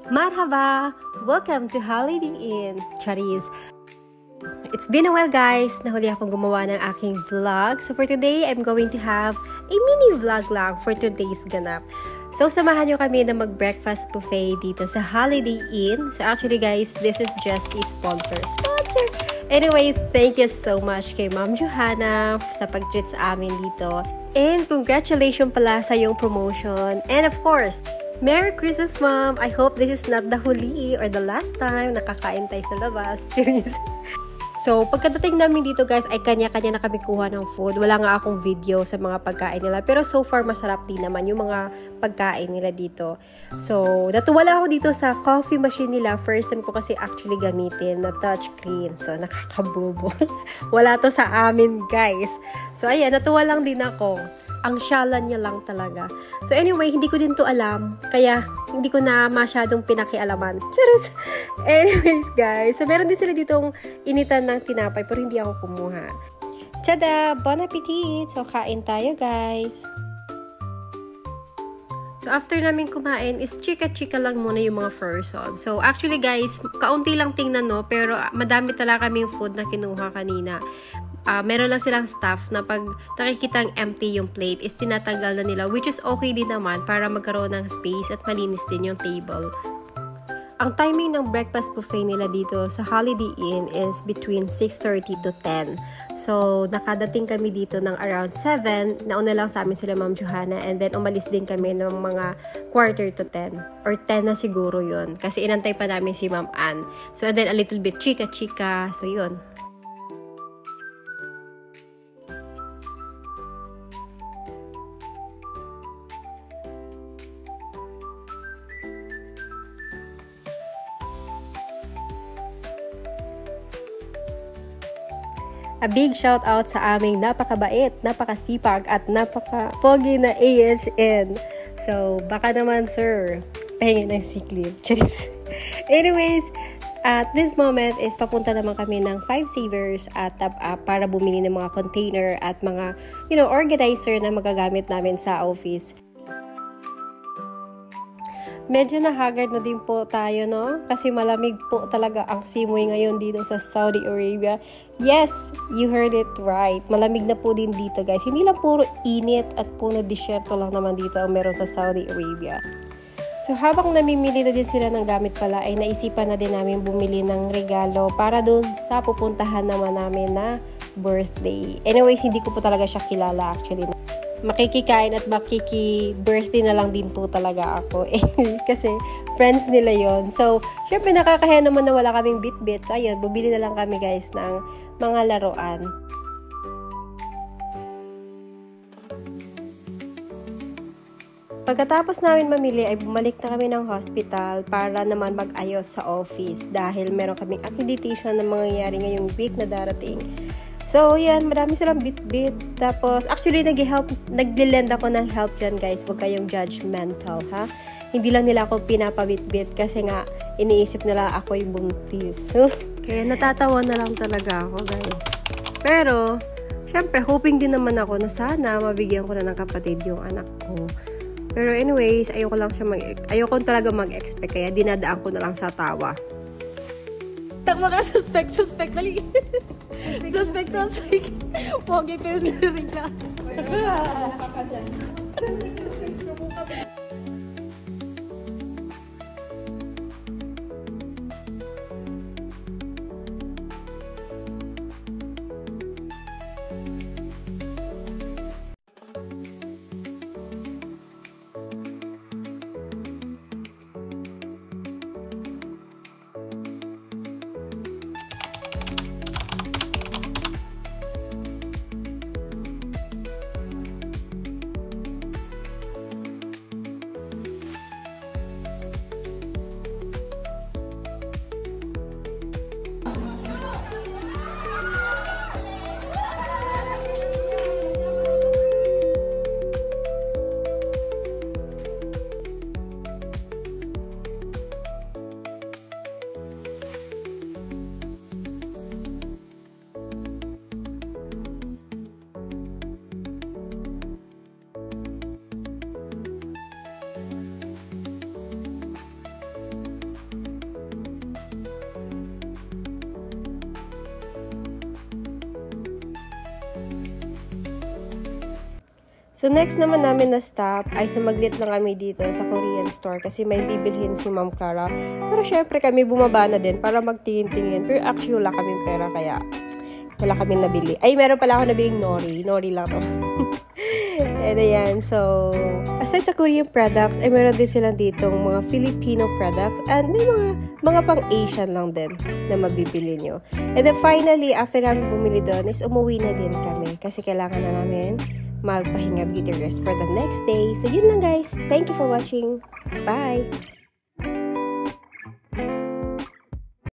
Marhaba! Welcome to Holiday Inn, Charis. It's been a while guys, nahuli akong gumawa ng aking vlog. So for today, I'm going to have a mini vlog lang for today's ganap. So samahan nyo kami na mag-breakfast buffet dito sa Holiday Inn. So actually guys, this is just a sponsor. Anyway, thank you so much kay Ma'am Johanna sa pag-treat sa amin dito. And congratulations pala sa yung promotion. And of course, Merry Christmas, Mom! I hope this is not the huli or the last time nakakain tayo sa labas. So, pagkadating namin dito guys, ay kanya-kanya na kami kuha ng food. Wala nga akong video sa mga pagkain nila. Pero so far, masarap din naman yung mga pagkain nila dito. So, natuwala ako dito sa coffee machine nila. First time ko kasi actually gamitin na touchscreen. So, nakakabobo. Wala to sa amin guys. So, ayan, natuwa lang din ako. Ang syalan niya lang talaga. So anyway, hindi ko din to alam. Kaya hindi ko na masyadong pinakialaman. Charis! Anyways guys, so meron din sila ditong initan ng tinapay pero hindi ako kumuha. Tada! Bon appetit! So kain tayo guys. So after namin kumain is chika-chika lang muna yung mga person. So actually guys, kaunti lang tingnan no, pero madami talaga kaming food na kinuha kanina. Meron lang silang staff na pag nakikitang empty yung plate is tinatanggal na nila, which is okay din naman para magkaroon ng space at malinis din yung table. Ang timing ng breakfast buffet nila dito sa Holiday Inn is between 6:30 to 10. So, nakadating kami dito ng around 7. Nauna lang sa amin sila Ma'am Johanna and then umalis din kami ng mga quarter to 10 or 10 na siguro yun. Kasi inantay pa namin si Ma'am Ann. So, and then a little bit chika-chika. So, yun. A big shout out sa aming napakabait, napakasipag at napaka-pogi na AHN. So, baka naman sir, pahingin ng sick leave. Anyways, at this moment is papunta naman kami ng 5 Savers at para bumili ng mga container at mga, organizer na magagamit namin sa office. Medyo nahagard na din po tayo, no? Kasi malamig po talaga ang simoy ngayon dito sa Saudi Arabia. Yes, you heard it right. Malamig na po din dito, guys. Hindi lang puro init at puro disyerto lang naman dito ang meron sa Saudi Arabia. So, habang namimili na din sila ng gamit pala, ay naisipan na din namin bumili ng regalo para dun sa pupuntahan naman namin na birthday. Anyways, hindi ko po talaga siya kilala actually. Makikikain at makiki-birthday na lang din po talaga ako. Kasi friends nila yon. So, syempre nakakaya naman na wala kaming bit-bit. So, ayun, bubili na lang kami guys ng mga laruan. Pagkatapos namin mamili ay bumalik na kami ng hospital para naman mag-ayos sa office dahil meron kaming accreditation na mangyayari ngayong week na darating. So, yan, marami silang bit-bit. Tapos, actually, nag-lend ako ng help dyan, guys. Huwag kayong judgmental, ha? Hindi lang nila ako pinapabit-bit kasi nga, iniisip nila ako yung buntis. Kaya natatawa na lang talaga ako, guys. Pero, syempre, hoping din naman ako na sana mabigyan ko na ng kapatid yung anak ko. Pero anyways, ayoko talaga mag-expect. Kaya dinadaan ko na lang sa tawa. Tama ka, suspect. Mali. Suspect. Pogi pero narinig ka. Suspect. So, next naman namin na stop ay sumaglit lang kami dito sa Korean store kasi may bibilhin si Ma'am Clara. Pero syempre kami bumaba na din para magtingin-tingin. Pero actually wala kaming pera kaya wala kaming nabili. Ay, meron pala ako nabiling nori. Nori lang to. And ayan, so aside sa Korean products, ay meron din sila ditong mga Filipino products and may mga pang-Asian lang din na mabibili nyo. And then finally, after namin bumili doon, is umuwi na din kami kasi kailangan na namin magpahinga beauty rest for the next day. So, yun lang guys. Thank you for watching. Bye!